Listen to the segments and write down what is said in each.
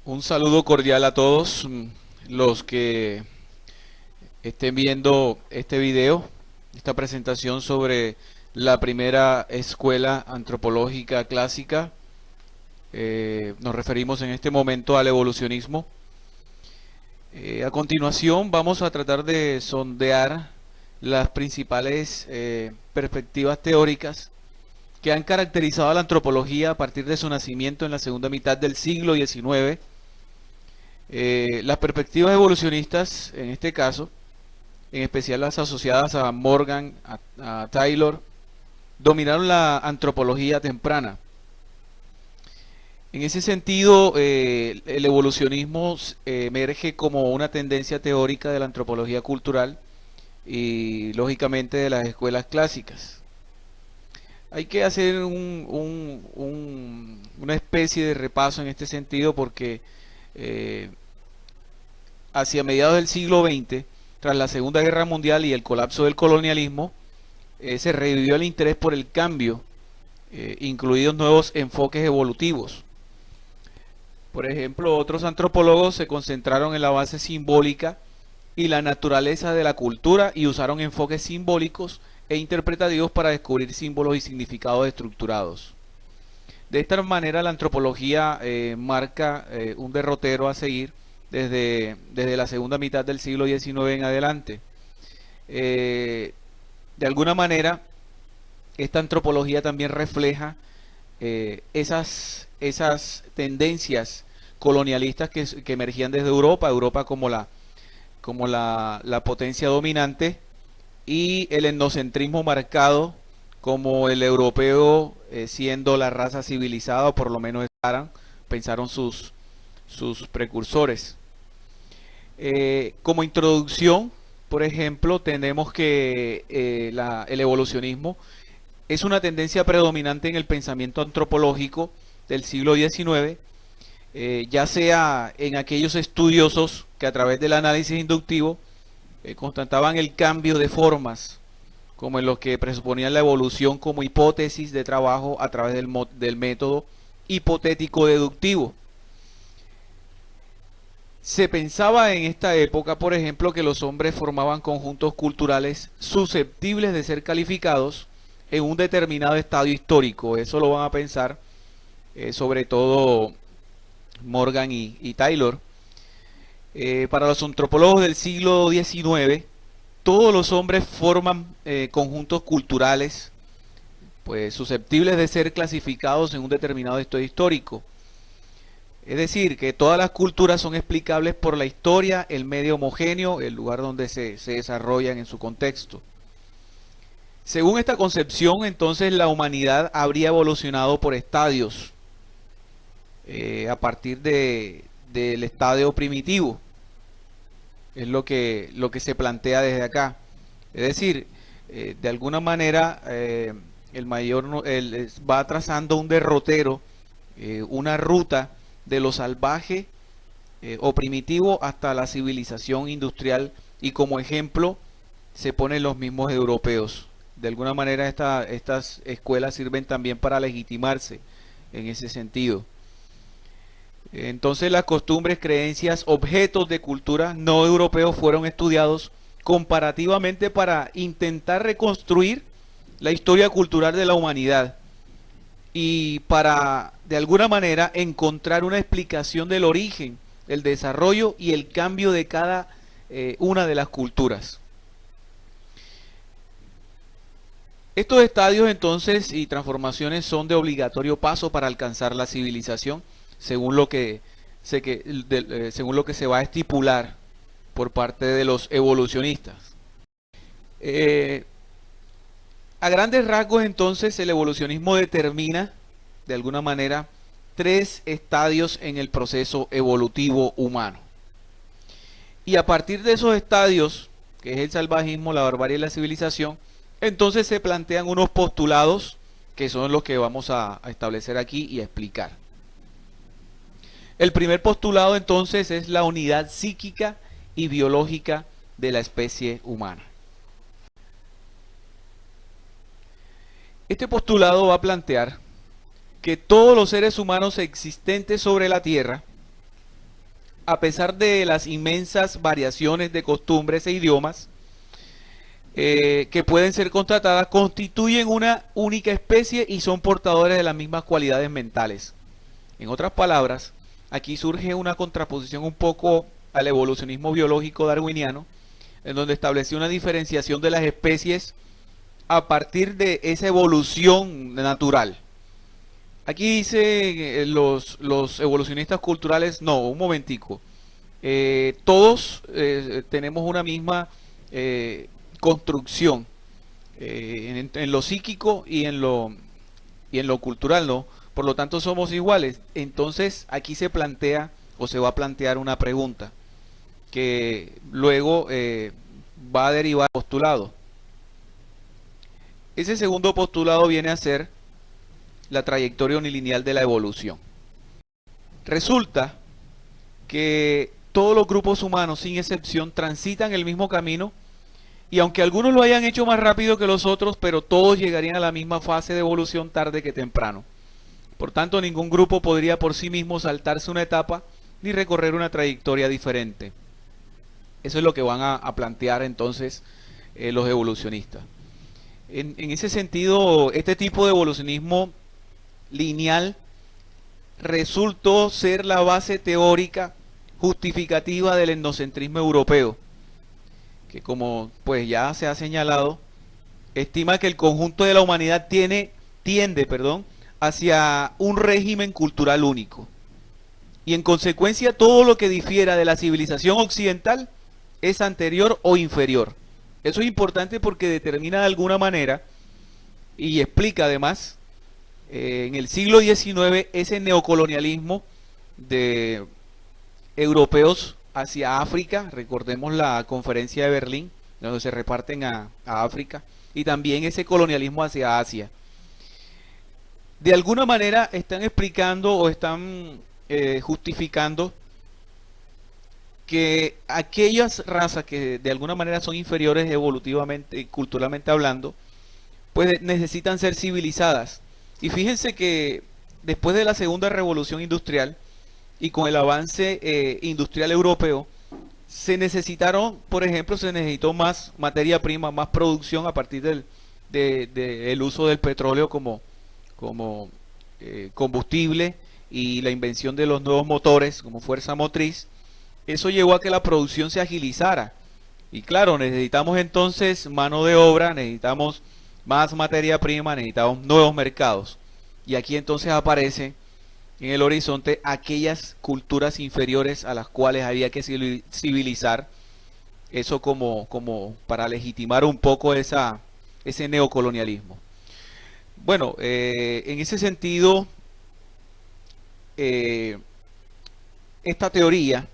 Un saludo cordial a todos los que estén viendo este video, esta presentación sobre la primera escuela antropológica clásica. Nos referimos en este momento al evolucionismo. A continuación vamos a tratar de sondear las principales perspectivas teóricas que han caracterizado a la antropología a partir de su nacimiento en la segunda mitad del siglo XIX. Las perspectivas evolucionistas, en este caso, en especial las asociadas a Morgan, a Taylor, dominaron la antropología temprana. En ese sentido, el evolucionismo emerge como una tendencia teórica de la antropología cultural y, lógicamente, de las escuelas clásicas. Hay que hacer una especie de repaso en este sentido porque eh, hacia mediados del siglo XX, tras la Segunda Guerra Mundial y el colapso del colonialismo, se revivió el interés por el cambio, incluidos nuevos enfoques evolutivos. Por ejemplo, otros antropólogos se concentraron en la base simbólica y la naturaleza de la cultura y usaron enfoques simbólicos e interpretativos para descubrir símbolos y significados estructurados. De esta manera, la antropología marca un derrotero a seguir desde la segunda mitad del siglo XIX en adelante. De alguna manera, esta antropología también refleja esas tendencias colonialistas que emergían desde Europa como la potencia dominante, y el etnocentrismo marcado como el europeo siendo la raza civilizada, o por lo menos pensaron sus precursores. Como introducción, por ejemplo, tenemos que el evolucionismo es una tendencia predominante en el pensamiento antropológico del siglo XIX, ya sea en aquellos estudiosos que a través del análisis inductivo constataban el cambio de formas, como en los que presuponían la evolución como hipótesis de trabajo a través del método hipotético deductivo. Se pensaba en esta época, por ejemplo, que los hombres formaban conjuntos culturales susceptibles de ser calificados en un determinado estadio histórico. Eso lo van a pensar sobre todo Morgan y Taylor. Para los antropólogos del siglo XIX, todos los hombres forman conjuntos culturales pues susceptibles de ser clasificados en un determinado estadio histórico. Es decir, que todas las culturas son explicables por la historia, el medio homogéneo, el lugar donde se desarrollan en su contexto. Según esta concepción, entonces la humanidad habría evolucionado por estadios a partir del estadio primitivo. Es lo que se plantea desde acá. Es decir, de alguna manera va trazando un derrotero, una ruta de lo salvaje o primitivo hasta la civilización industrial, y como ejemplo se ponen los mismos europeos. De alguna manera estas escuelas sirven también para legitimarse en ese sentido. Entonces las costumbres, creencias, objetos de cultura no europeos fueron estudiados comparativamente para intentar reconstruir la historia cultural de la humanidad y para, de alguna manera, encontrar una explicación del origen, el desarrollo y el cambio de cada una de las culturas. Estos estadios entonces y transformaciones son de obligatorio paso para alcanzar la civilización, según según lo que se va a estipular por parte de los evolucionistas. Eh, a grandes rasgos entonces el evolucionismo determina de alguna manera tres estadios en el proceso evolutivo humano. Y a partir de esos estadios, que es el salvajismo, la barbarie y la civilización, entonces se plantean unos postulados que son los que vamos a establecer aquí y a explicar. El primer postulado entonces es la unidad psíquica y biológica de la especie humana. Este postulado va a plantear que todos los seres humanos existentes sobre la Tierra a pesar de las inmensas variaciones de costumbres e idiomas que pueden ser constatadas, constituyen una única especie y son portadores de las mismas cualidades mentales. En otras palabras, aquí surge una contraposición un poco al evolucionismo biológico darwiniano, en donde estableció una diferenciación de las especies a partir de esa evolución natural. Aquí dice los evolucionistas culturales, no, un momentico, todos tenemos una misma construcción en lo psíquico y en lo cultural, ¿no? Por lo tanto somos iguales. Entonces aquí se plantea o se va a plantear una pregunta que luego va a derivar postulado. Ese segundo postulado viene a ser la trayectoria unilineal de la evolución. Resulta que todos los grupos humanos, sin excepción, transitan el mismo camino, y aunque algunos lo hayan hecho más rápido que los otros, pero todos llegarían a la misma fase de evolución tarde que temprano. Por tanto, ningún grupo podría por sí mismo saltarse una etapa ni recorrer una trayectoria diferente. Eso es lo que van a plantear entonces los evolucionistas. En ese sentido, este tipo de evolucionismo lineal resultó ser la base teórica justificativa del etnocentrismo europeo, que como pues ya se ha señalado, estima que el conjunto de la humanidad tiende hacia un régimen cultural único, y en consecuencia todo lo que difiera de la civilización occidental es anterior o inferior. Eso es importante porque determina de alguna manera y explica además en el siglo XIX ese neocolonialismo de europeos hacia África. Recordemos la conferencia de Berlín, donde se reparten a África, y también ese colonialismo hacia Asia. De alguna manera están explicando o están justificando que aquellas razas que de alguna manera son inferiores evolutivamente y culturalmente hablando, pues necesitan ser civilizadas. Y fíjense que después de la segunda revolución industrial y con el avance industrial europeo, se necesitaron, por ejemplo, se necesitó más materia prima, más producción a partir del uso del petróleo como combustible, y la invención de los nuevos motores como fuerza motriz. Eso llevó a que la producción se agilizara. Y claro, necesitamos entonces mano de obra, necesitamos más materia prima, necesitamos nuevos mercados. Y aquí entonces aparece en el horizonte aquellas culturas inferiores a las cuales había que civilizar. Eso como para legitimar un poco ese neocolonialismo. Bueno, en ese sentido, esta teoría,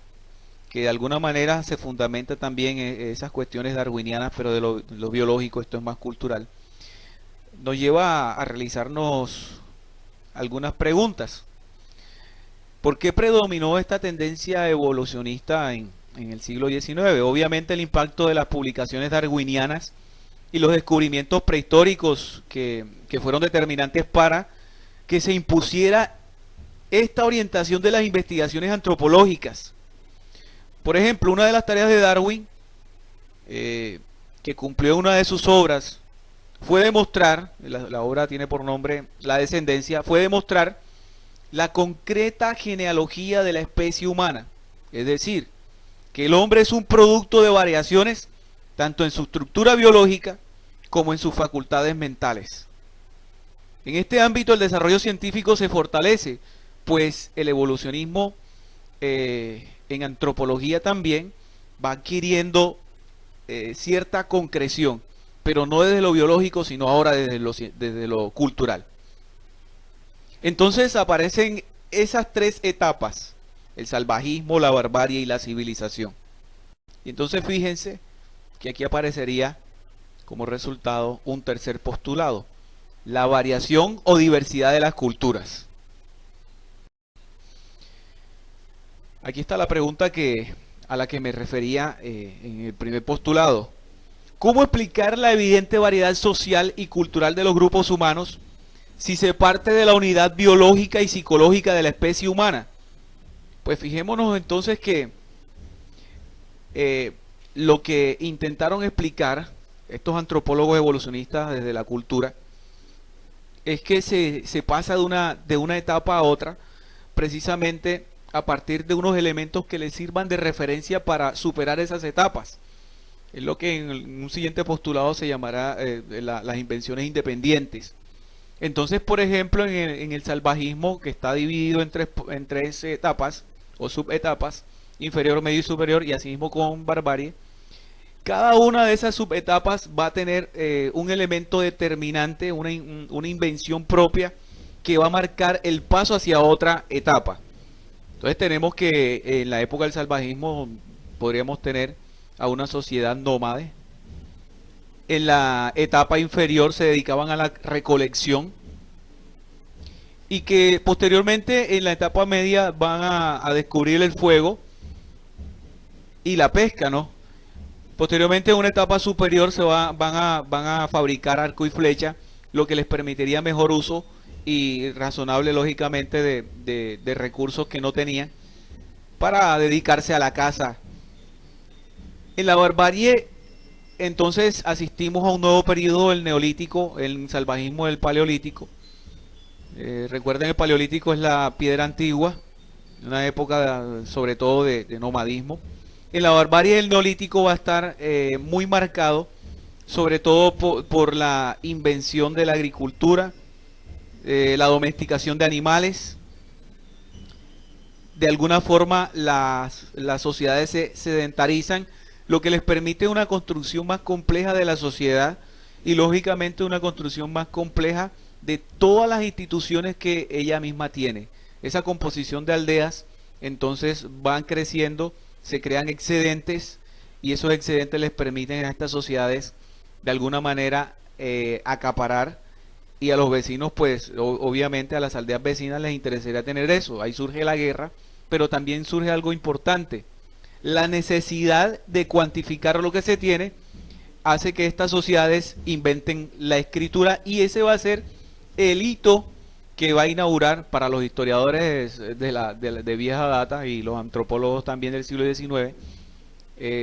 que de alguna manera se fundamenta también en esas cuestiones darwinianas, pero de lo biológico, esto es más cultural, nos lleva a realizarnos algunas preguntas. ¿Por qué predominó esta tendencia evolucionista en el siglo XIX? Obviamente el impacto de las publicaciones darwinianas y los descubrimientos prehistóricos que fueron determinantes para que se impusiera esta orientación de las investigaciones antropológicas. Por ejemplo, una de las tareas de Darwin, que cumplió una de sus obras, fue demostrar, la obra tiene por nombre La descendencia, fue demostrar la concreta genealogía de la especie humana. Es decir, que el hombre es un producto de variaciones tanto en su estructura biológica como en sus facultades mentales. En este ámbito el desarrollo científico se fortalece, pues el evolucionismo en antropología también va adquiriendo cierta concreción, pero no desde lo biológico, sino ahora desde lo cultural. Entonces aparecen esas tres etapas: el salvajismo, la barbarie y la civilización. Y entonces fíjense que aquí aparecería como resultado un tercer postulado: la variación o diversidad de las culturas. Aquí está la pregunta a la que me refería en el primer postulado. ¿Cómo explicar la evidente variedad social y cultural de los grupos humanos si se parte de la unidad biológica y psicológica de la especie humana? Pues fijémonos entonces que lo que intentaron explicar estos antropólogos evolucionistas desde la cultura es que se pasa de una etapa a otra precisamente a partir de unos elementos que les sirvan de referencia para superar esas etapas. Es lo que en un siguiente postulado se llamará las invenciones independientes. Entonces, por ejemplo, en el salvajismo, que está dividido en tres etapas o subetapas, inferior, medio y superior, y asimismo con barbarie, cada una de esas subetapas va a tener un elemento determinante, una invención propia que va a marcar el paso hacia otra etapa. Entonces tenemos que en la época del salvajismo podríamos tener a una sociedad nómade. En la etapa inferior se dedicaban a la recolección y que posteriormente en la etapa media van a descubrir el fuego y la pesca, ¿no? Posteriormente en una etapa superior van a fabricar arco y flecha, lo que les permitiría mejor uso y razonable lógicamente de recursos que no tenían para dedicarse a la caza. En la barbarie entonces asistimos a un nuevo periodo del neolítico, el salvajismo del paleolítico. Recuerden, el paleolítico es la piedra antigua, una época sobre todo de nomadismo. En la barbarie del neolítico va a estar muy marcado, sobre todo por la invención de la agricultura, la domesticación de animales. De alguna forma las sociedades se sedentarizan, lo que les permite una construcción más compleja de la sociedad y lógicamente una construcción más compleja de todas las instituciones que ella misma tiene. Esa composición de aldeas entonces van creciendo, se crean excedentes y esos excedentes les permiten a estas sociedades de alguna manera acaparar, y a los vecinos pues obviamente a las aldeas vecinas les interesaría tener eso. Ahí surge la guerra, pero también surge algo importante: la necesidad de cuantificar lo que se tiene hace que estas sociedades inventen la escritura, y ese va a ser el hito que va a inaugurar para los historiadores de vieja data y los antropólogos también del siglo XIX.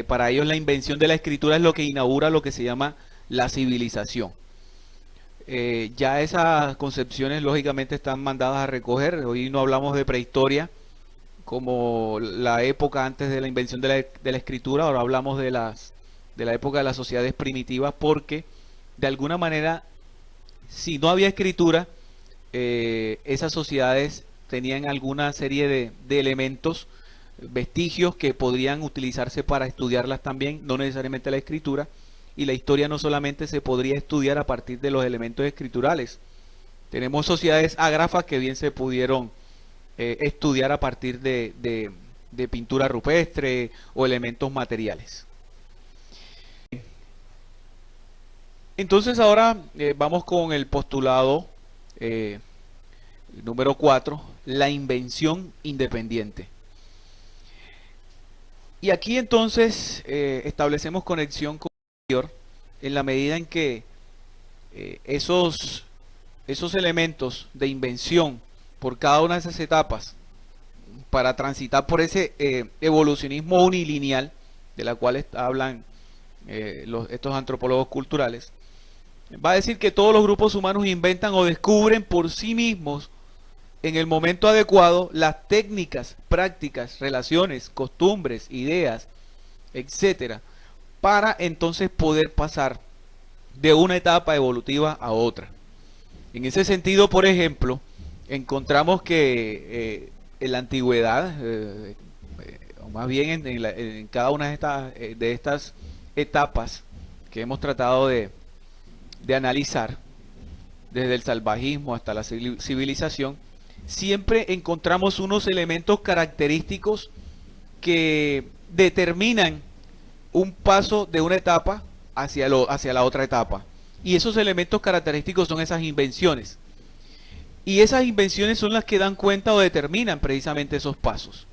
Para ellos la invención de la escritura es lo que inaugura lo que se llama la civilización. Ya esas concepciones lógicamente están mandadas a recoger. Hoy no hablamos de prehistoria como la época antes de la invención de la escritura, ahora hablamos de la época de las sociedades primitivas, porque de alguna manera, si no había escritura, esas sociedades tenían alguna serie de elementos, vestigios que podrían utilizarse para estudiarlas también, no necesariamente la escritura, y la historia no solamente se podría estudiar a partir de los elementos escriturales. Tenemos sociedades ágrafas que bien se pudieron estudiar a partir de pintura rupestre o elementos materiales. Entonces ahora vamos con el postulado número 4, la invención independiente. Y aquí entonces establecemos conexión con el anterior en la medida en que esos elementos de invención por cada una de esas etapas para transitar por ese evolucionismo unilineal de la cual hablan estos antropólogos culturales, va a decir que todos los grupos humanos inventan o descubren por sí mismos en el momento adecuado las técnicas, prácticas, relaciones, costumbres, ideas, etcétera, para entonces poder pasar de una etapa evolutiva a otra. En ese sentido, por ejemplo, encontramos que en la antigüedad, o más bien en cada una de estas etapas que hemos tratado de analizar, desde el salvajismo hasta la civilización, siempre encontramos unos elementos característicos que determinan un paso de una etapa hacia la otra etapa. Y esos elementos característicos son esas invenciones. Y esas invenciones son las que dan cuenta o determinan precisamente esos pasos.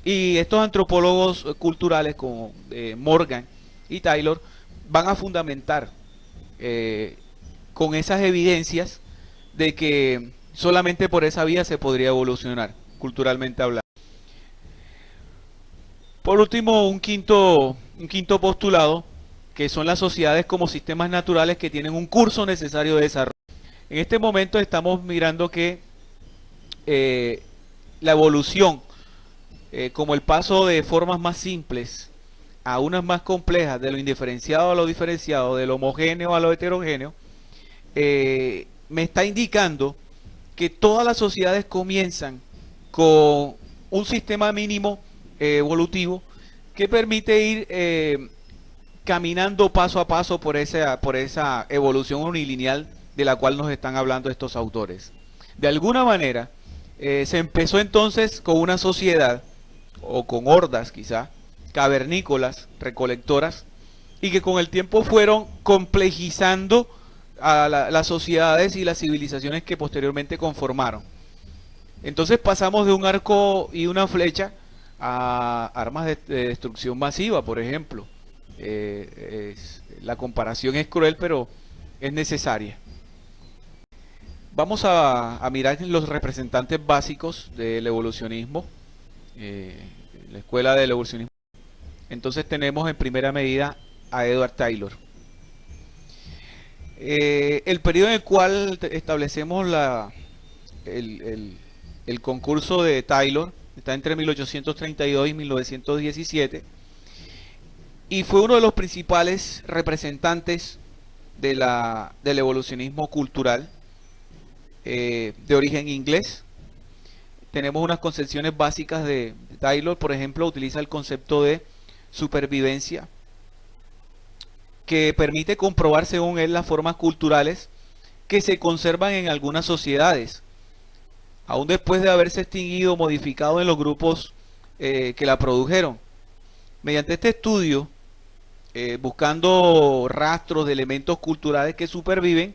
Y estos antropólogos culturales como Morgan y Taylor van a fundamentar con esas evidencias de que solamente por esa vía se podría evolucionar, culturalmente hablando. Por último, un quinto postulado, que son las sociedades como sistemas naturales que tienen un curso necesario de desarrollo. En este momento estamos mirando que la evolución, como el paso de formas más simples a unas más complejas, de lo indiferenciado a lo diferenciado, de lo homogéneo a lo heterogéneo, me está indicando que todas las sociedades comienzan con un sistema mínimo evolutivo que permite ir caminando paso a paso por esa evolución unilineal de la cual nos están hablando estos autores. De alguna manera, se empezó entonces con una sociedad, o con hordas quizá, cavernícolas, recolectoras, y que con el tiempo fueron complejizando a las sociedades y las civilizaciones que posteriormente conformaron. Entonces pasamos de un arco y una flecha a armas de destrucción masiva, por ejemplo. La comparación es cruel, pero es necesaria. Vamos a mirar los representantes básicos del evolucionismo, la escuela del evolucionismo. Entonces tenemos en primera medida a Edward Taylor. El periodo en el cual establecemos el concurso de Taylor está entre 1832 y 1917 y fue uno de los principales representantes del evolucionismo cultural de origen inglés. Tenemos unas concepciones básicas de Taylor. Por ejemplo, utiliza el concepto de supervivencia, que permite comprobar según él las formas culturales que se conservan en algunas sociedades, aún después de haberse extinguido o modificado en los grupos que la produjeron. Mediante este estudio, buscando rastros de elementos culturales que superviven,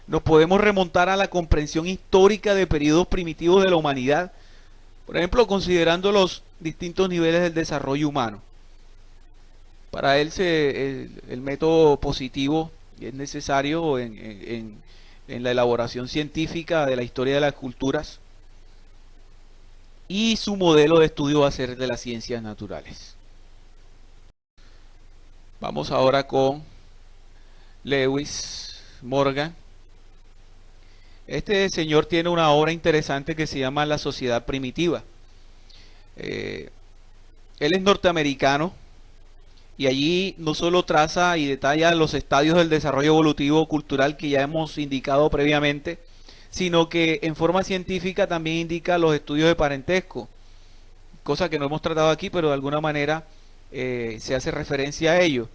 nos podemos remontar a la comprensión histórica de periodos primitivos de la humanidad, por ejemplo, considerando los distintos niveles del desarrollo humano. Para él el método positivo es necesario en la elaboración científica de la historia de las culturas, y su modelo de estudio va a ser de las ciencias naturales. Vamos ahora con Lewis Morgan. Este señor tiene una obra interesante que se llama La Sociedad Primitiva. Él es norteamericano y allí no solo traza y detalla los estadios del desarrollo evolutivo cultural que ya hemos indicado previamente, sino que en forma científica también indica los estudios de parentesco, cosa que no hemos tratado aquí, pero de alguna manera se hace referencia a ello.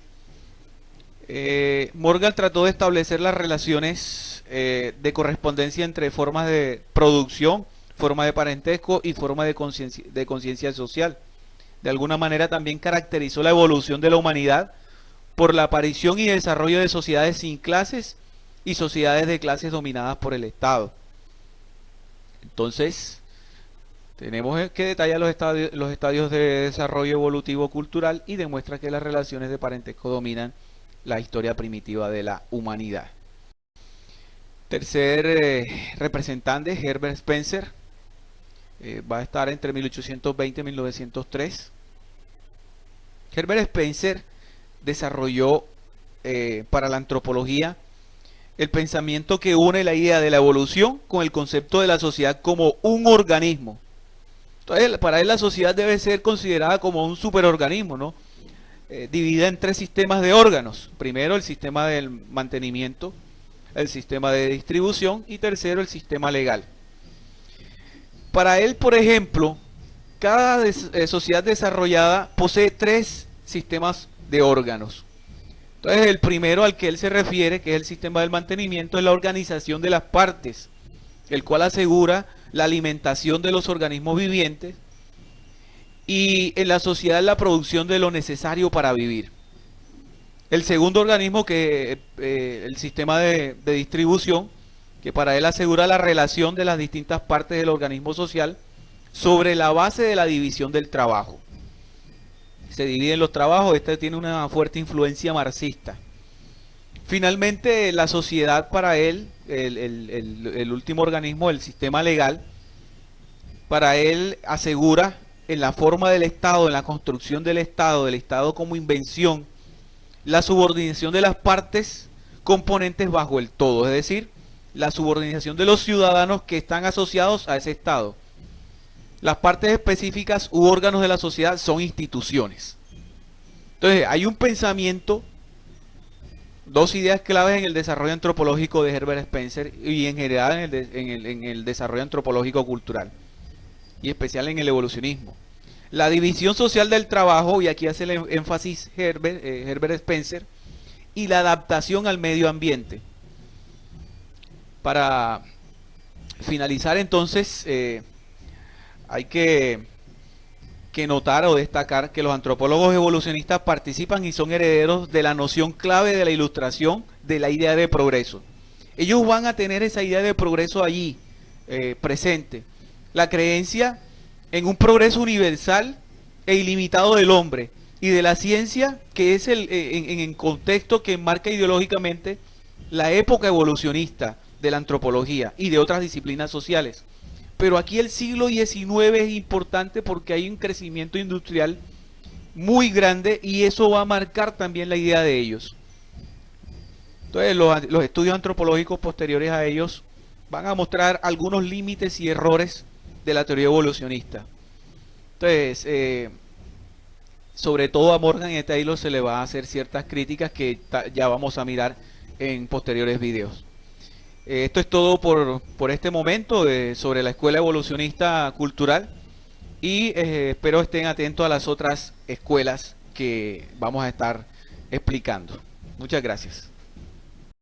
Morgan trató de establecer las relaciones de correspondencia entre formas de producción, forma de parentesco y forma de conciencia social. De alguna manera también caracterizó la evolución de la humanidad por la aparición y desarrollo de sociedades sin clases y sociedades de clases dominadas por el Estado. Entonces, tenemos que detallar los estadios de desarrollo evolutivo cultural y demuestra que las relaciones de parentesco dominan la historia primitiva de la humanidad. Tercer representante, Herbert Spencer, va a estar entre 1820 y 1903. Herbert Spencer desarrolló para la antropología el pensamiento que une la idea de la evolución con el concepto de la sociedad como un organismo. Entonces, para él la sociedad debe ser considerada como un superorganismo, ¿no? Dividida en tres sistemas de órganos. Primero, el sistema del mantenimiento, el sistema de distribución y tercero, el sistema legal. Para él, por ejemplo, cada sociedad desarrollada posee tres sistemas de órganos. Entonces, el primero al que él se refiere, que es el sistema del mantenimiento, es la organización de las partes, el cual asegura la alimentación de los organismos vivientes, y en la sociedad la producción de lo necesario para vivir. El segundo organismo, que el sistema de distribución, que para él asegura la relación de las distintas partes del organismo social sobre la base de la división del trabajo. Se dividen los trabajos. Este tiene una fuerte influencia marxista. Finalmente, la sociedad para él, el último organismo, el sistema legal, para él asegura en la forma del Estado, en la construcción del Estado como invención, la subordinación de las partes componentes bajo el todo, es decir, la subordinación de los ciudadanos que están asociados a ese Estado. Las partes específicas u órganos de la sociedad son instituciones. Entonces, hay un pensamiento, dos ideas claves en el desarrollo antropológico de Herbert Spencer y en general en el desarrollo antropológico cultural, y especial en el evolucionismo. La división social del trabajo, y aquí hace el énfasis Herbert Spencer, y la adaptación al medio ambiente. Para finalizar entonces, hay que notar o destacar que los antropólogos evolucionistas participan y son herederos de la noción clave de la ilustración de la idea de progreso. Ellos van a tener esa idea de progreso allí, presente. La creencia en un progreso universal e ilimitado del hombre y de la ciencia, que es en contexto que enmarca ideológicamente la época evolucionista de la antropología y de otras disciplinas sociales. Pero aquí el siglo XIX es importante porque hay un crecimiento industrial muy grande y eso va a marcar también la idea de ellos. Entonces los estudios antropológicos posteriores a ellos van a mostrar algunos límites y errores de la teoría evolucionista. Entonces, sobre todo a Morgan y a Taylor se le va a hacer ciertas críticas que ya vamos a mirar en posteriores videos. Esto es todo por este momento sobre la escuela evolucionista cultural y espero estén atentos a las otras escuelas que vamos a estar explicando. Muchas gracias.